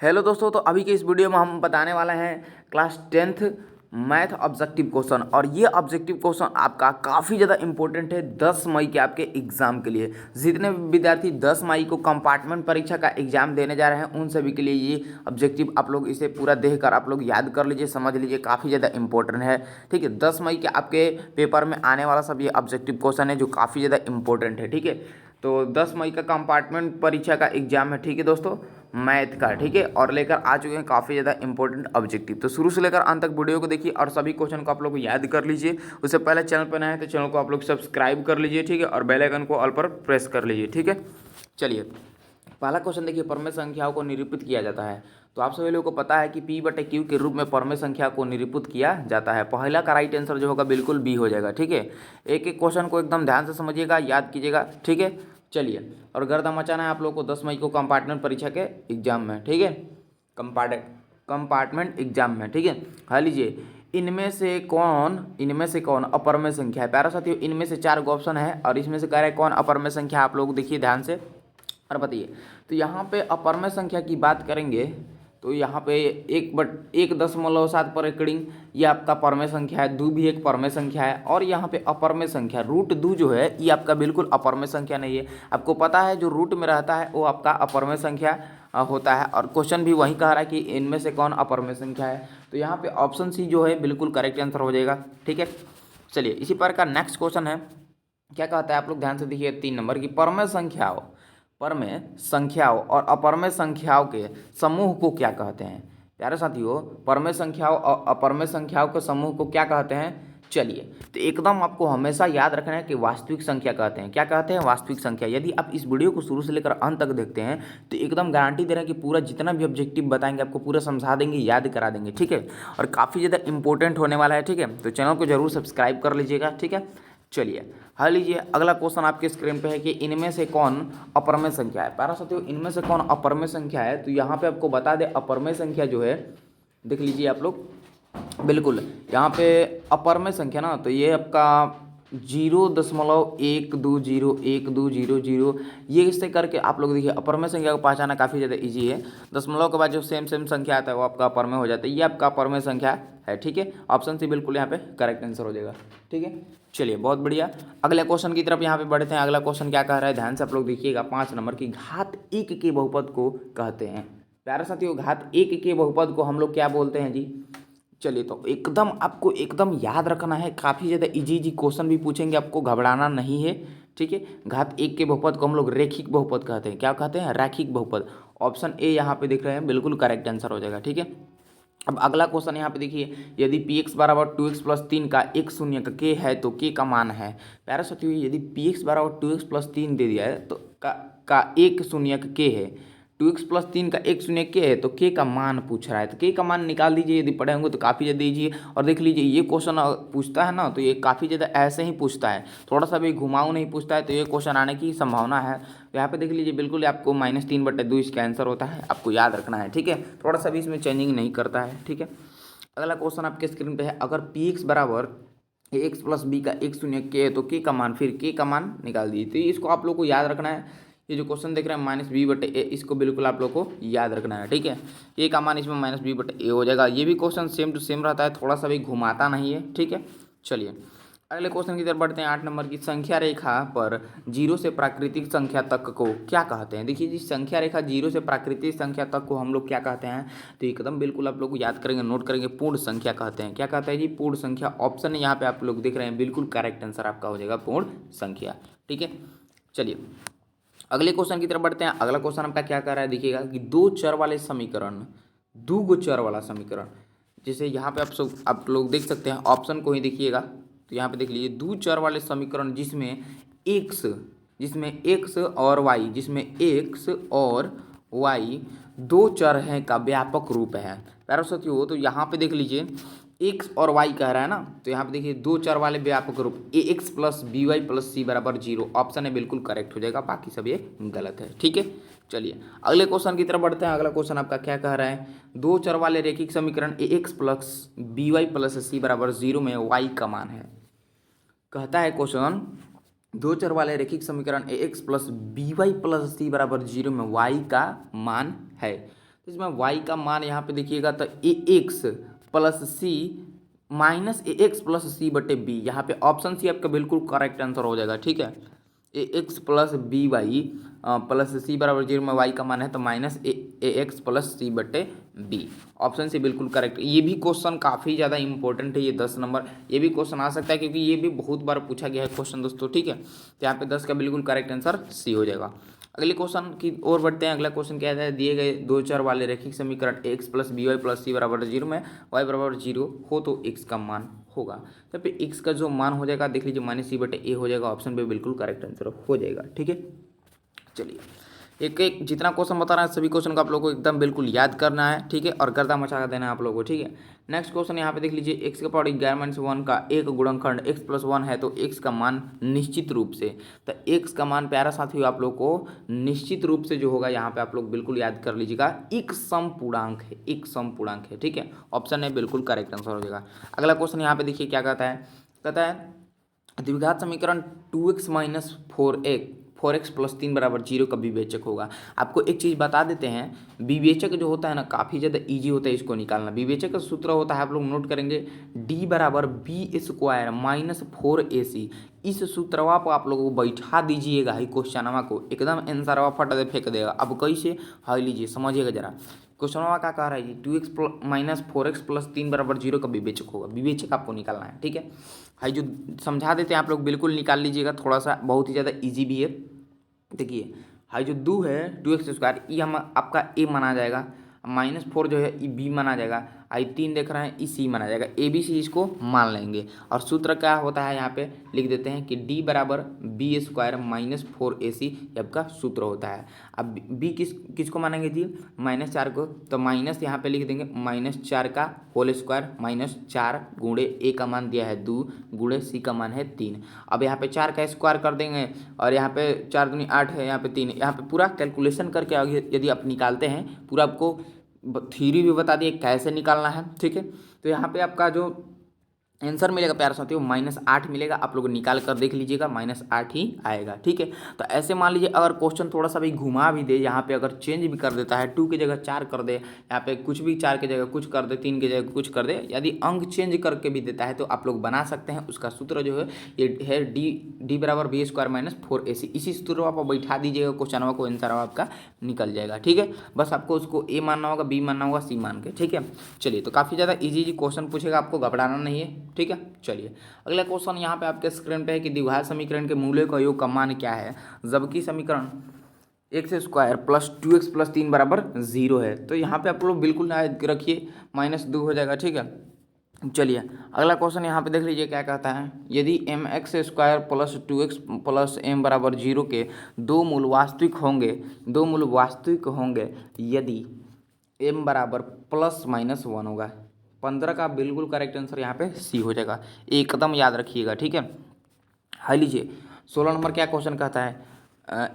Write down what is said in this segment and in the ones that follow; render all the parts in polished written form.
Hello दोस्तों, तो अभी के इस वीडियो में हम बताने वाले हैं class 10th math objective question. और ये ऑब्जेक्टिव क्वेश्चन आपका काफ़ी ज़्यादा इंपॉर्टेंट है 10 मई के आपके एग्ज़ाम के लिए। जितने विद्यार्थी 10 मई को कंपार्टमेंट परीक्षा का एग्ज़ाम देने जा रहे हैं उन सभी के लिए ये ऑब्जेक्टिव आप लोग इसे पूरा देख कर आप लोग याद कर लीजिए, समझ लीजिए, काफ़ी ज़्यादा इंपॉर्टेंट है। ठीक है, 10 मई के आपके पेपर में आने वाला सब ये ऑब्जेक्टिव क्वेश्चन है जो काफ़ी ज़्यादा इंपॉर्टेंट है। ठीक है, तो 10 मई का कंपार्टमेंट परीक्षा का एग्जाम है। ठीक है दोस्तों, मैथ का। ठीक है, और लेकर आ चुके हैं काफ़ी ज़्यादा इंपॉर्टेंट ऑब्जेक्टिव। तो शुरू से लेकर अंत तक वीडियो को देखिए और सभी क्वेश्चन को आप लोग याद कर लीजिए। उससे पहले चैनल पर नए हैं तो चैनल को आप लोग सब्सक्राइब कर लीजिए। ठीक है, और बेल आइकन को ऑल पर प्रेस कर लीजिए। ठीक है, चलिए पहला क्वेश्चन देखिए, परमेय संख्याओं को निरूपित किया जाता है। तो आप सभी लोगों को पता है कि P/Q के रूप में परमेय संख्या को निरूपित किया जाता है। पहला का राइट आंसर जो होगा बिल्कुल बी हो जाएगा। ठीक है, एक एक क्वेश्चन को एकदम ध्यान से समझिएगा, याद कीजिएगा। ठीक है, चलिए, और गर्दा मचाना है आप लोगों को 10 मई को कंपार्टमेंट परीक्षा के एग्जाम में। ठीक है, कंपार्टमेंट एग्जाम में। ठीक है, हाँ लीजिए, इनमें से कौन अपरमेय संख्या है। प्यारा साथियों, इनमें से 4 गो ऑप्शन है और इसमें से कह रहे हैं कौन अपरमेय संख्या। आप लोग देखिए ध्यान से और बताइए। तो यहाँ पे अपरमेय संख्या की बात करेंगे तो यहाँ पे 1.7 पर एकड़िंग ये आपका परमेय संख्या है। दो भी एक परमेय संख्या है। और यहाँ पे अपरमेय संख्या √2 जो है ये आपका बिल्कुल अपरमेय संख्या नहीं है। आपको पता है जो रूट में रहता है वो आपका अपरमेय संख्या होता है। और क्वेश्चन भी वही कह रहा है कि इनमें से कौन अपरमेय संख्या है। तो यहाँ पे ऑप्शन सी जो है बिल्कुल करेक्ट आंसर हो जाएगा। ठीक है, चलिए इसी प्रकार का नेक्स्ट क्वेश्चन है। क्या कहता है, आप लोग ध्यान से देखिए 3 नंबर की, परमेय संख्याओं और अपरमेय संख्याओं के समूह को क्या कहते हैं। प्यारे साथियों, परमेय संख्याओं और अपरमेय संख्याओं के समूह को क्या कहते हैं। चलिए, तो एकदम आपको हमेशा याद रखना है कि वास्तविक संख्या कहते हैं। क्या कहते हैं, वास्तविक संख्या। यदि आप इस वीडियो को शुरू से लेकर अंत तक देखते हैं तो एकदम गारंटी दे रहे हैं कि पूरा जितना भी ऑब्जेक्टिव बताएंगे आपको पूरा समझा देंगे, याद करा देंगे। ठीक है, और काफ़ी ज़्यादा इंपॉर्टेंट होने वाला है। ठीक है, तो चैनल को जरूर सब्सक्राइब कर लीजिएगा। ठीक है, चलिए हाँ लीजिए, अगला क्वेश्चन आपके स्क्रीन पे है कि इनमें से कौन अपरमेय संख्या है। प्यारा साथियों, इनमें से कौन अपरमेय संख्या है। तो यहाँ पे आपको बता दें अपरमेय संख्या जो है, देख लीजिए आप लोग, बिल्कुल यहाँ पे अपरमेय संख्या ना, तो ये आपका 0.120120 ये इससे करके आप लोग देखिए अपरमेय संख्या को पहचाना काफ़ी ज़्यादा इजी है। दशमलव के बाद जो सेम संख्या आता है वो आपका अपरमेय हो जाता है। ये आपका अपरमेय संख्या है। ठीक है, ऑप्शन सी बिल्कुल यहाँ पे करेक्ट आंसर हो जाएगा। ठीक है, चलिए बहुत बढ़िया, अगले क्वेश्चन की तरफ यहाँ पे बढ़ते हैं। अगला क्वेश्चन क्या कह रहा है, ध्यान से आप लोग देखिएगा। 5 नंबर की, घात 1 के बहुपद को कहते हैं। प्यारे साथियों, घात 1 के बहुपद को हम लोग क्या बोलते हैं जी। चलिए, तो एकदम आपको एकदम याद रखना है, काफ़ी ज़्यादा इजी क्वेश्चन भी पूछेंगे, आपको घबराना नहीं है। ठीक है, घात 1 के बहुपद को हम लोग रेखिक बहुपद कहते हैं। क्या कहते हैं, रैखिक बहुपद। ऑप्शन ए यहाँ पे दिख रहे हैं, बिल्कुल करेक्ट आंसर हो जाएगा। ठीक है, अब अगला क्वेश्चन यहाँ पे देखिए, यदि px बराबर 2x+3 का एक शून्य का k है तो k का मान है। प्यारे साथियों, यदि px बराबर 2x+3 दे दिया है तो का एक शून्य का k है, 2x+3 का एक शून्य k है तो k का मान पूछ रहा है। तो k का मान निकाल दीजिए, यदि पढ़े होंगे तो काफ़ी ज़्यादा दीजिए। और देख लीजिए ये क्वेश्चन पूछता है ना, तो ये काफ़ी ज़्यादा ऐसे ही पूछता है, थोड़ा सा भी घुमाऊ नहीं पूछता है, तो ये क्वेश्चन आने की संभावना है। यहाँ पे देख लीजिए बिल्कुल आपको -3/2 इसका आंसर होता है, आपको याद रखना है। ठीक है, थोड़ा सा भी इसमें चेंजिंग नहीं करता है। ठीक है, अगला क्वेश्चन आपके स्क्रीन पे है, अगर px बराबर x+b का एक शून्य k है तो k का मान, फिर k का मान निकाल दीजिए। तो इसको आप लोग को याद रखना है। ये जो क्वेश्चन देख रहे हैं -b/a, इसको बिल्कुल आप लोग को याद रखना है। ठीक है, a का मान इसमें -b/a हो जाएगा। ये भी क्वेश्चन सेम टू सेम रहता है, थोड़ा सा भी घुमाता नहीं है। ठीक है, चलिए अगले क्वेश्चन की तरफ बढ़ते हैं। 8 नंबर की, संख्या रेखा पर 0 से प्राकृतिक संख्या तक को क्या कहते हैं। देखिए जी, संख्या रेखा 0 से प्राकृतिक संख्या तक को हम लोग क्या कहते हैं। तो एकदम बिल्कुल आप लोग को याद करेंगे, नोट करेंगे, पूर्ण संख्या कहते हैं। क्या कहते हैं जी, पूर्ण संख्या। ऑप्शन यहाँ पे आप लोग देख रहे हैं, बिल्कुल करेक्ट आंसर आपका हो जाएगा पूर्ण संख्या। ठीक है, चलिए अगले क्वेश्चन की तरफ बढ़ते हैं। अगला क्वेश्चन आपका क्या कर रहा है, देखिएगा कि दो चर वाले समीकरण, दो गो चर वाला समीकरण, जैसे यहाँ पे आप लोग देख सकते हैं, ऑप्शन को ही देखिएगा। तो यहाँ पे देख लीजिए, दो चर वाले समीकरण जिसमें एक्स और वाई, दो चर हैं का व्यापक रूप है। प्यारे साथियों, तो यहाँ पे देख लीजिए एक्स और वाई कह रहा है ना, तो यहाँ पे देखिए दो चर वाले व्यापक रूप ax+by+c बराबर 0, ऑप्शन है बिल्कुल करेक्ट हो जाएगा, बाकी सब ये गलत है। ठीक है, चलिए अगले क्वेश्चन की तरफ बढ़ते हैं। अगला क्वेश्चन आपका क्या कह रहा है, दो चर वाले रैखिक समीकरण ax+by+c बराबर 0 में y का मान है। कहता है क्वेश्चन, दो चर वाले रैखिक समीकरण ax+by+c बराबर 0 में y का मान है। इसमें y का मान यहाँ पे देखिएगा तो ए x plus C minus a x plus c बटे बी, यहाँ पे ऑप्शन सी आपका बिल्कुल करेक्ट आंसर हो जाएगा। ठीक है, a x plus b y plus c बराबर 0 में y का मान है तो minus a x plus c बटे बी, ऑप्शन सी बिल्कुल करेक्ट। ये भी क्वेश्चन काफ़ी ज़्यादा इंपॉर्टेंट है, ये 10 नंबर ये भी क्वेश्चन आ सकता है क्योंकि ये भी बहुत बार पूछा गया है क्वेश्चन दोस्तों। ठीक है, तो यहाँ पे 10 का बिल्कुल करेक्ट आंसर सी हो जाएगा। अगले क्वेश्चन की ओर बढ़ते हैं। अगला क्वेश्चन क्या है, दिए गए दो चर वाले रैखिक समीकरण x plus b y plus c बराबर 0 में y बराबर 0 हो तो x का मान होगा। तो पे x का जो मान हो जाएगा देख लीजिए माइनस सी बटे ए हो जाएगा, ऑप्शन पे बिल्कुल करेक्ट आंसर हो जाएगा। ठीक है, चलिए एक एक जितना क्वेश्चन बता रहा है सभी क्वेश्चन को आप लोगों को एकदम बिल्कुल याद करना है। ठीक है, और गर्दा मचा देना है आप लोगों को। ठीक है, नेक्स्ट क्वेश्चन यहाँ पे देख लीजिए, एक्स के पावर 11-1 का एक गुणनखंड x प्लस 1 है तो x का मान निश्चित रूप से, तो x का मान प्यारा साथी आप लोग को निश्चित रूप से जो होगा यहाँ पे आप लोग बिल्कुल याद कर लीजिएगा, एक समपूर्णांक है, एक समपूर्णांक है। ठीक है, ऑप्शन है बिल्कुल करेक्ट आंसर हो जाएगा। अगला क्वेश्चन यहाँ पे देखिए क्या कहता है द्विघात समीकरण 2x माइनस 4x प्लस 3 बराबर 0 का विवेचक होगा। आपको एक चीज़ बता देते हैं, विवेचक जो होता है ना काफ़ी ज़्यादा इजी होता है इसको निकालना। विवेचक का सूत्र होता है, आप लोग नोट करेंगे, d बराबर बी स्क्वायर माइनस 4ac। इस सूत्रवा पर आप लोगों को बैठा दीजिएगा ही क्वेश्चनवा को, एकदम आंसरवा फट दे फेंक देगा। अब कैसे है लीजिए समझिएगा जरा, क्वेश्चनवा क्या कह रहा है जी, 2x माइनस 4x प्लस 3 बराबर 0 का विवेचक होगा। विवेचक आपको निकालना है। ठीक है, हाई जो समझा देते हैं आप लोग बिल्कुल निकाल लीजिएगा, थोड़ा सा बहुत ही ज़्यादा इजी भी है। देखिए हाई जो 2 है 2x स्क्वायर, ये हम आपका ए माना जाएगा, -4 जो है ये बी माना जाएगा, आई 3 देख रहे हैं ई सी माना जाएगा, ए बी सी इसको मान लेंगे। और सूत्र क्या होता है यहाँ पे लिख देते हैं कि d बराबर बी स्क्वायर माइनस 4ac आपका सूत्र होता है। अब b किसको मानेंगे जी, -4 को, तो माइनस यहाँ पे लिख देंगे -4 का होल स्क्वायर -4 गुणे ए का मान दिया है 2 गुणे सी का मान है 3। अब यहाँ पे 4 का स्क्वायर कर देंगे और यहाँ पे 4 दूनी 8 है, यहाँ पे 3, यहाँ पे पूरा कैलकुलेशन करके आगे यदि आप निकालते हैं, पूरा आपको थ्योरी भी बता दिए कैसे निकालना है। ठीक है, तो यहाँ पे आपका जो आंसर मिलेगा प्यारे साथियों -8 मिलेगा, आप लोग निकाल कर देख लीजिएगा -8 ही आएगा। ठीक है, तो ऐसे मान लीजिए अगर क्वेश्चन थोड़ा सा भी घुमा भी दे, यहाँ पे अगर चेंज भी कर देता है, 2 की जगह 4 कर दे, यहाँ पे कुछ भी 4 की जगह कुछ कर दे, 3 की जगह कुछ कर दे, यदि अंक चेंज करके भी देता है तो आप लोग बना सकते हैं। उसका सूत्र जो है ये है डी बराबर बी स्क्वायर माइनस 4ac। इसी सूत्र आप बैठा दीजिएगा, क्वेश्चन को आंसर आपका निकल जाएगा। ठीक है, बस आपको उसको ए मानना होगा, बी मानना होगा, सी मान के। ठीक है, चलिए तो काफ़ी ज़्यादा इजी क्वेश्चन पूछेगा, आपको घबराना नहीं है। ठीक है, चलिए अगला क्वेश्चन यहाँ पे आपके स्क्रीन पे है कि द्विघात समीकरण के मूल्य का योग का मान क्या है, जबकि समीकरण x square plus 2x plus 3 बराबर 0 है। तो यहाँ पे आप लोग बिल्कुल याद रखिए -2 हो जाएगा। ठीक है, चलिए अगला क्वेश्चन यहाँ पे देख लीजिए क्या कहता है, यदि mx square plus 2x plus m बराबर 0 के दो मूल वास्तविक होंगे यदि m बराबर ±1 होगा। 15 का बिल्कुल करेक्ट आंसर यहाँ पे सी हो जाएगा, एकदम याद रखिएगा। ठीक है, हाई लीजिए 16 नंबर क्या क्वेश्चन कहता है,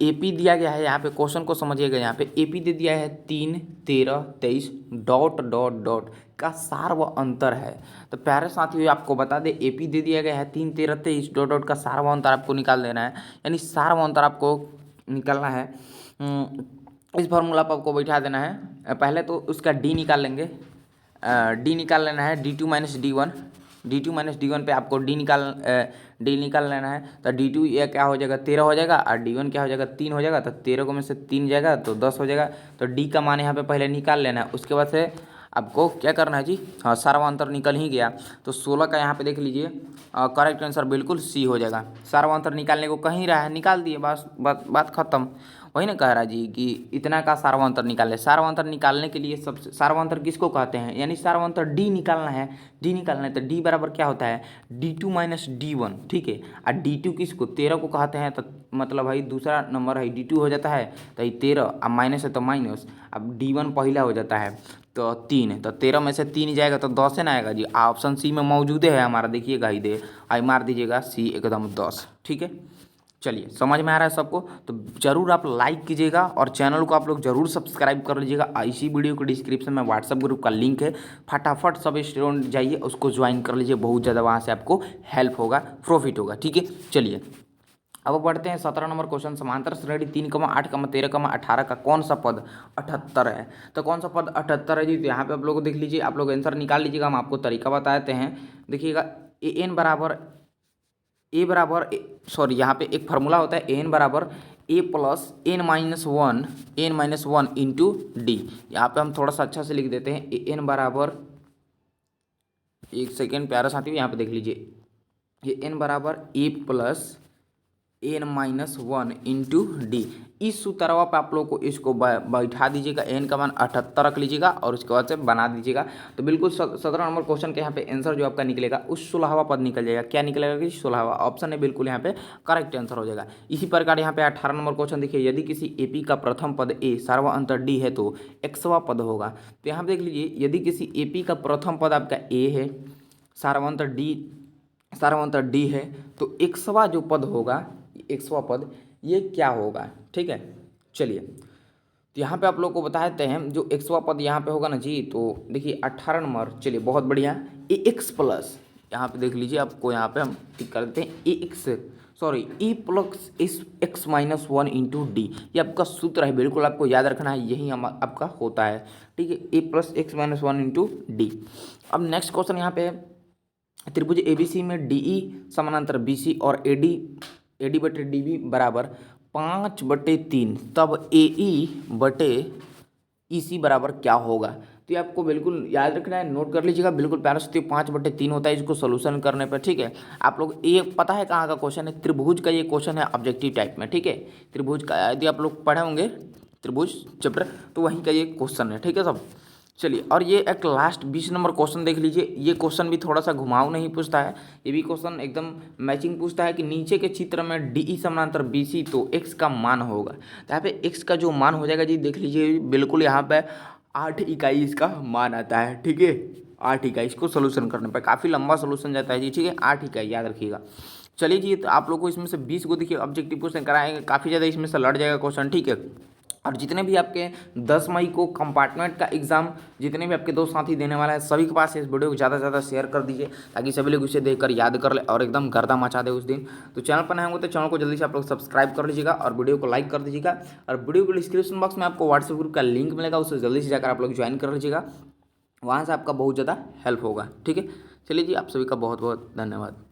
एपी दिया गया है, यहाँ पे क्वेश्चन को समझिएगा। यहाँ पे एपी दे दिया है 3, 13, 23 डॉट डॉट डॉट का सार व अंतर है। तो प्यारे साथियों आपको बता दें, एपी दे दिया गया है 3, 13, 23 डॉट डॉट का सार व अंतर आपको निकाल देना है, यानी सार व अंतर आपको निकालना है। इस फार्मूला पर आपको बैठा देना है। पहले तो उसका डी निकाल लेंगे, डी निकाल लेना है, d2 माइनस d1 पे आपको डी निकाल लेना है। तो d2 ये क्या हो जाएगा 13 हो जाएगा, और d1 क्या हो जाएगा 3 हो जाएगा। तो 13 को में से 3 जाएगा तो 10 हो जाएगा। तो d का मान यहाँ पे पहले निकाल लेना है, उसके बाद से आपको क्या करना है जी, हाँ सार्वंतर निकल ही गया। तो 16 का यहाँ पे देख लीजिए करेक्ट आंसर बिल्कुल सी हो जाएगा। सार्वंतर निकालने को कहीं रहा है, निकाल दिए, बस बात खत्म। वही ना कह रहा जी कि इतना का सार्वंतर निकाले। सार्वंतर निकालने के लिए सबसे सार्वंतर किसको कहते हैं, यानी सार्वंतर डी निकालना है। तो डी बराबर क्या होता है d2 माइनस d1। ठीक है, और d2 किसको 13 को कहते हैं, तो मतलब भाई दूसरा नंबर है d2 हो जाता है। तो ये 13 अब माइनस है तो माइनस, अब d1 पहला हो जाता है तो 3, तो 13 में से 3 जाएगा तो 10 है ना आएगा जी। ऑप्शन सी में मौजूद है हमारा, देखिएगा ही दे आई मार दीजिएगा सी एकदम 10। ठीक है, चलिए समझ में आ रहा है सबको, तो जरूर आप लाइक कीजिएगा और चैनल को आप लोग जरूर सब्सक्राइब कर लीजिएगा। इसी वीडियो के डिस्क्रिप्शन में व्हाट्सएप ग्रुप का लिंक है, फटाफट सब स्टूडेंट जाइए उसको ज्वाइन कर लीजिए, बहुत ज़्यादा वहाँ से आपको हेल्प होगा, प्रॉफिट होगा। ठीक है, चलिए अब बढ़ते हैं 17 नंबर क्वेश्चन। समांतर श्रेणी 3,8,13,18 का कौन सा पद 78 है? तो कौन सा पद 78 है जी? तो यहाँ पे आप लोग देख लीजिए, आप लोग आंसर निकाल लीजिएगा, हम आपको तरीका बताते हैं। देखिएगा सॉरी यहाँ पे एक फार्मूला होता है, एन बराबर a plus n minus one into d. यहाँ पे हम थोड़ा सा अच्छा से लिख देते हैं, एन बराबर, एक सेकेंड प्यारा साथी, यहाँ पे देख लीजिए, ये एन बराबर a plus n-1 into D. इस सूत्रवा पे आप लोग को इसको बैठा दीजिएगा, एन का मान 78 रख लीजिएगा और उसके बाद से बना दीजिएगा। तो बिल्कुल 17 नंबर क्वेश्चन के यहाँ पे आंसर जो आपका निकलेगा उस 16वां पद निकल जाएगा। क्या निकलेगा कि 16वां ऑप्शन है, बिल्कुल यहाँ पे करेक्ट आंसर हो जाएगा। इसी प्रकार यहाँ पे 18 नंबर क्वेश्चन देखिए, यदि किसी एपी का प्रथम पद ए सार्वअंतर डी है तो एक्सवां पद होगा। तो यहाँ देख लीजिए, यदि किसी एपी का प्रथम पद आपका ए है, सार्वअंतर डी है, तो एक्सवां जो पद होगा, एक्सवां पद ये क्या होगा? ठीक है, चलिए तो यहाँ पे आप लोग को बताते हैं जो एक्सवां पद यहाँ पे होगा ना जी। तो देखिए 18 नंबर, चलिए बहुत बढ़िया, ए एक्स प्लस, यहाँ पे देख लीजिए, आपको यहाँ पे हम टिक कर देते हैं, a plus x minus one into d. ये आपका सूत्र है, बिल्कुल आपको याद रखना है, यही हम आपका होता है। ठीक है, a plus x minus one into d. अब नेक्स्ट क्वेश्चन यहाँ पे है, त्रिभुज एबीसी में डीई समानांतर बीसी और एडी बटे डीबी बराबर 5/3, तब एई बटे ईसी बराबर क्या होगा? तो ये आपको बिल्कुल याद रखना है, नोट कर लीजिएगा, बिल्कुल प्यारा से 5/3 होता है इसको सोल्यूशन करने पर। ठीक है, आप लोग ये पता है कहाँ का क्वेश्चन है, त्रिभुज का ये क्वेश्चन है ऑब्जेक्टिव टाइप में। ठीक है, त्रिभुज का यदि आप लोग पढ़े होंगे त्रिभुज चैप्टर, तो वहीं का ये क्वेश्चन है। ठीक है सब, चलिए, और ये एक लास्ट 20 नंबर क्वेश्चन देख लीजिए। ये क्वेश्चन भी थोड़ा सा घुमाव नहीं पूछता है, ये भी क्वेश्चन एकदम मैचिंग पूछता है कि नीचे के चित्र में डीई समानांतर बीसी, तो एक्स का मान होगा। तो यहाँ पे एक्स का जो मान हो जाएगा जी, देख लीजिए, बिल्कुल यहाँ पे 8 इकाई इसका मान आता है। ठीक है, 8 इकाई, इसको सोल्यूशन करने पर काफ़ी लंबा सोल्यूशन जाता है जी। ठीक है, 8 इकाई याद रखिएगा। चलिए जी, तो आप लोग को इसमें से 20 को देखिए ऑब्जेक्टिव क्वेश्चन कराएंगे, काफ़ी ज़्यादा इसमें से लड़ जाएगा क्वेश्चन। ठीक है, और जितने भी आपके 10 मई को कंपार्टमेंट का एग्जाम, जितने भी आपके दोस्त साथी देने वाला है, सभी के पास इस वीडियो को ज़्यादा से ज़्यादा शेयर कर दीजिए, ताकि सभी लोग इसे देखकर याद कर ले और एकदम गर्दा मचा दे उस दिन। तो चैनल पर नए होंगे तो चैनल को जल्दी से आप लोग सब्सक्राइब कर लीजिएगा और वीडियो को लाइक कर दीजिएगा। और वीडियो को डिस्क्रिप्शन बॉक्स में आपको व्हाट्सएप ग्रुप का लिंक मिलेगा, उससे जल्दी से जाकर आप लोग ज्वाइन कर लीजिएगा, वहाँ से आपका बहुत ज़्यादा हेल्प होगा। ठीक है, चलिए जी, आप सभी का बहुत बहुत धन्यवाद।